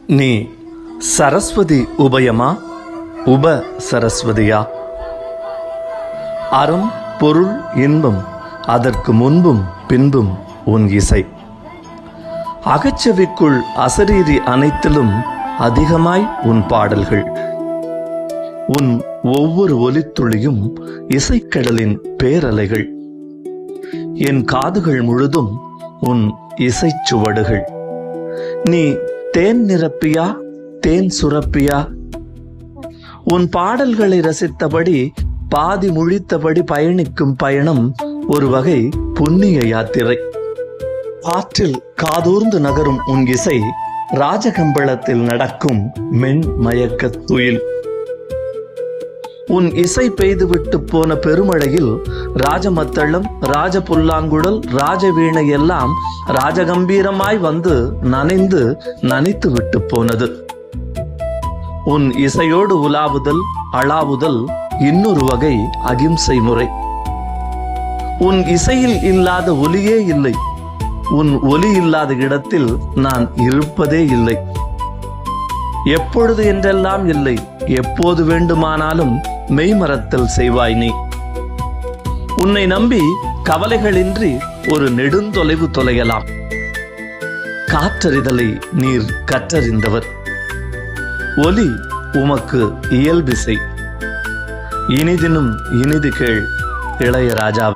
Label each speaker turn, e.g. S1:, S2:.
S1: நீ சரஸ்வதி உபயமா உப சரஸ்வதியா? அறம் பொருள் இன்பம் அதற்கு முன்பும் பின்பும் உன் இசை. அகச்செவிக்குள் அசரீரி அனைத்திலும் அதிகமாய் உன் பாடல்கள். உன் ஒவ்வொரு ஒலித்துளியும் இசைக்கடலின் பேரலைகள். என் காதுகள் முழுதும் உன் இசைச்சுவடுகள். நீ தேன் நிரப்பியா தேன் சுரப்பியா? உன் பாடல்களை ரசித்தபடி பாதி முழித்தபடி பயணிக்கும் பயணம் ஒரு வகை புண்ணிய யாத்திரை. ஆற்றில் காதூர்ந்து நகரும் உன் இசை ராஜகம்பளத்தில் நடக்கும் மென் மயக்க துயில். உன் இசை பெய்துவிட்டு போன பெருமழையில் ராஜமத்தளம் ராஜ புல்லாங்குழல் ராஜவீணை எல்லாம் ராஜகம்பீரமாய் வந்து நனைத்து விட்டு போனது. உன் இசையோடு உலாவுதல் அளாவுதல் இன்னொரு வகை அகிம்சை முறை. உன் இசையில் இல்லாத ஒலியே இல்லை. உன் ஒலி இல்லாத இடத்தில் நான் இருப்பதே இல்லை. எப்பொழுது என்றெல்லாம் இல்லை, எப்போது வேண்டுமானாலும் மெய்மறத்தல் செய்வாய் நீ. உன்னை நம்பி கவலைகளின்றி ஒரு நெடுந்தொலைவு தொலையலாம். காற்றறிதலை நீர் கற்றறிந்தவர். ஒலி உமக்கு இயல்பிசை. இனிதினும் இனிது கேள் இளையராஜாவே.